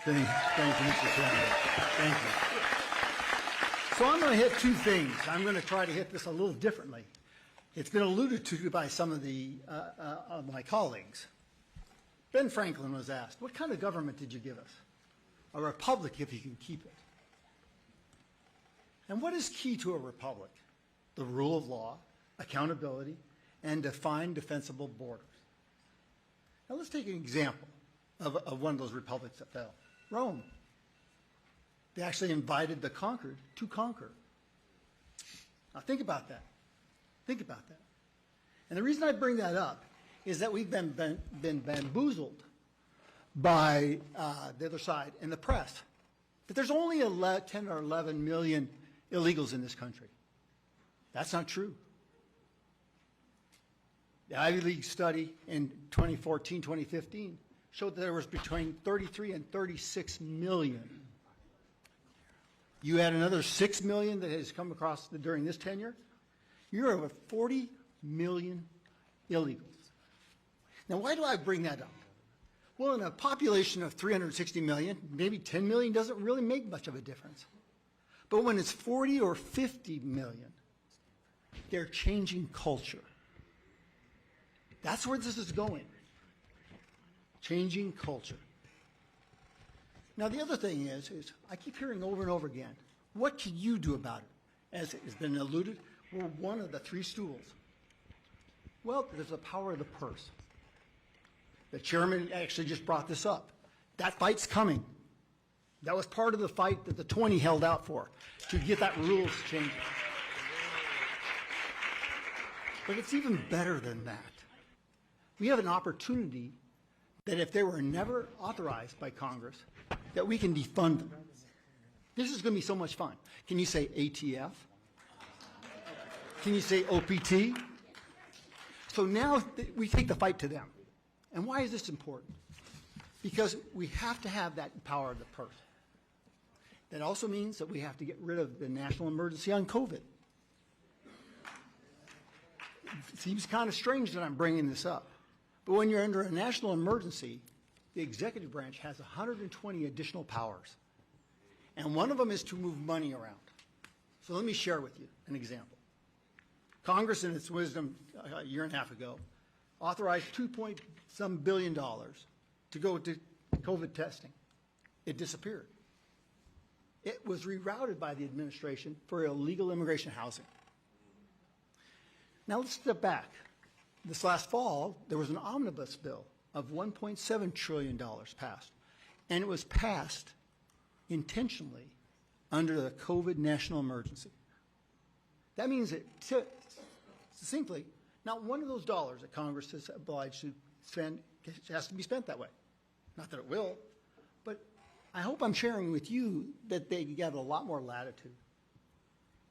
Thank you, Mr. Chairman. Thank you. So I'm going to hit two things. I'm going to try to hit this a little differently. It's been alluded to by some of my colleagues. Ben Franklin was asked, what kind of government did you give us? A republic if you can keep it. And what is key to a republic? The rule of law, accountability, and defined defensible borders. Now let's take an example of one of those republics that fell. Rome. They actually invited the conquered to conquer. Now think about that. Think about that. And the reason I bring that up is that we've been bamboozled by the other side and the press that there's only 10 or 11 million illegals in this country. That's not true. The Ivy League study in 2014, 2015 showed that there was between 33 and 36 million. You add another 6 million that has come across during this tenure, you're over 40 million illegals. Now, why do I bring that up? Well, in a population of 360 million, maybe 10 million doesn't really make much of a difference. But when it's 40 or 50 million, they're changing culture. That's where this is going. Changing culture. Now, the other thing is I keep hearing over and over again, what can you do about it? As has been alluded, we're one of the three stools. Well, there's the power of the purse. The chairman actually just brought this up. That fight's coming. That was part of the fight that the 20 held out for, to get that rules changed. But it's even better than that. We have an opportunity that if they were never authorized by Congress, that we can defund them. This is going to be so much fun. Can you say ATF? Can you say OPT? So now we take the fight to them. And why is this important? Because we have to have that power of the purse. That also means that we have to get rid of the national emergency on COVID. It seems kind of strange that I'm bringing this up. But when you're under a national emergency, the executive branch has 120 additional powers. And one of them is to move money around. So let me share with you an example. Congress, in its wisdom a year and a half ago, authorized $2.some billion to go to COVID testing. It disappeared. It was rerouted by the administration for illegal immigration housing. Now let's step back. This last fall, there was an omnibus bill of $1.7 trillion passed, and it was passed intentionally under the COVID national emergency. That means that, succinctly, not one of those dollars that Congress is obliged to spend has to be spent that way. Not that it will, but I hope I'm sharing with you that they get a lot more latitude.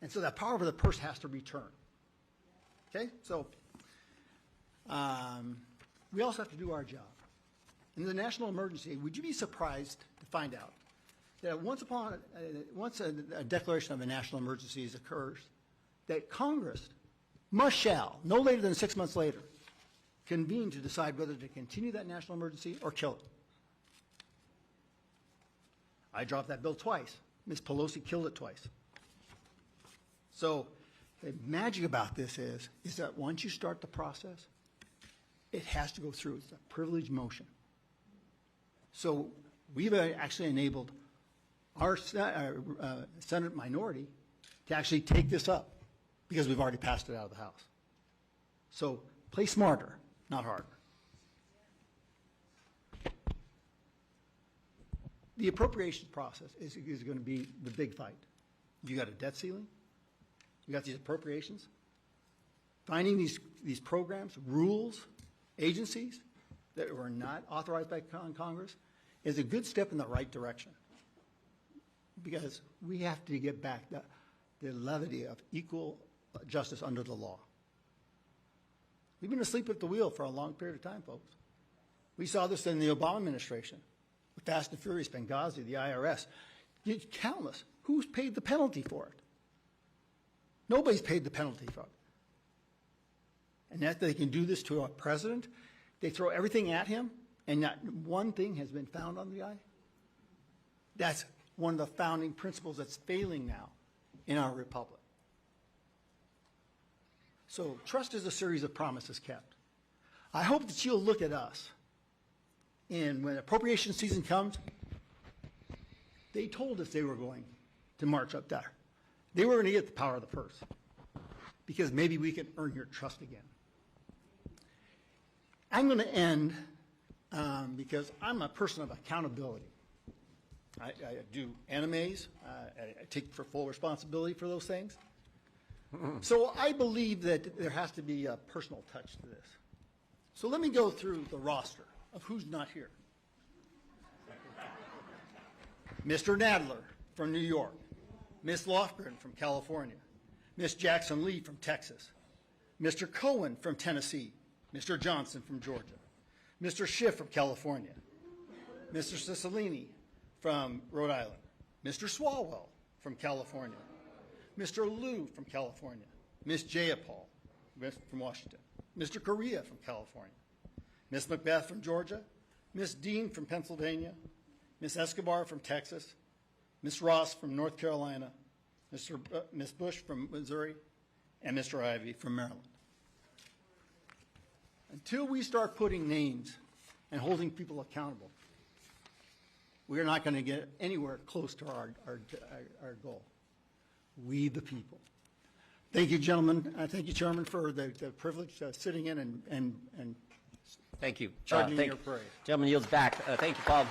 And so that power of the purse has to return. Okay, so we also have to do our job. In the national emergency, would you be surprised to find out that once a declaration of a national emergency occurs, that Congress shall, no later than 6 months later, convene to decide whether to continue that national emergency or kill it. I dropped that bill twice. Ms. Pelosi killed it twice. So the magic about this is that once you start the process, it has to go through. It's a privileged motion. So we've actually enabled our Senate minority to actually take this up because we've already passed it out of the House. So play smarter, not harder. The appropriations process is going to be the big fight. You got a debt ceiling. You got these appropriations. Finding these programs, rules, agencies that were not authorized by Congress is a good step in the right direction. Because we have to get back the levity of equal justice under the law. We've been asleep at the wheel for a long period of time, folks. We saw this in the Obama administration. Fast and Furious, Benghazi, the IRS. Countless. Who's paid the penalty for it? Nobody's paid the penalty for it. And that they can do this to a president, they throw everything at him, and not one thing has been found on the guy. That's one of the founding principles that's failing now in our republic. So trust is a series of promises kept. I hope that you'll look at us, and when appropriation season comes, they told us they were going to march up there. They were going to get the power of the purse, because maybe we can earn your trust again. I'm going to end because I'm a person of accountability. I do animes. I take for full responsibility for those things. So I believe that there has to be a personal touch to this. So let me go through the roster of who's not here. Mr. Nadler from New York, Miss Lofgren from California, Miss Jackson Lee from Texas, Mr. Cohen from Tennessee, Mr. Johnson from Georgia, Mr. Schiff from California, Mr. Cicilline from Rhode Island, Mr. Swalwell from California, Mr. Liu from California, Miss Jayapal from Washington, Mr. Correa from California, Miss Macbeth from Georgia, Miss Dean from Pennsylvania, Miss Escobar from Texas, Miss Ross from North Carolina, Miss Bush from Missouri, and Mr. Ivey from Maryland. Until we start putting names and holding people accountable, we're not going to get anywhere close to our goal. We the people. Thank you, gentlemen. Thank you, Chairman, for the privilege of sitting in and thank you. charging your parade. Gentleman yields back. Thank you, Paul.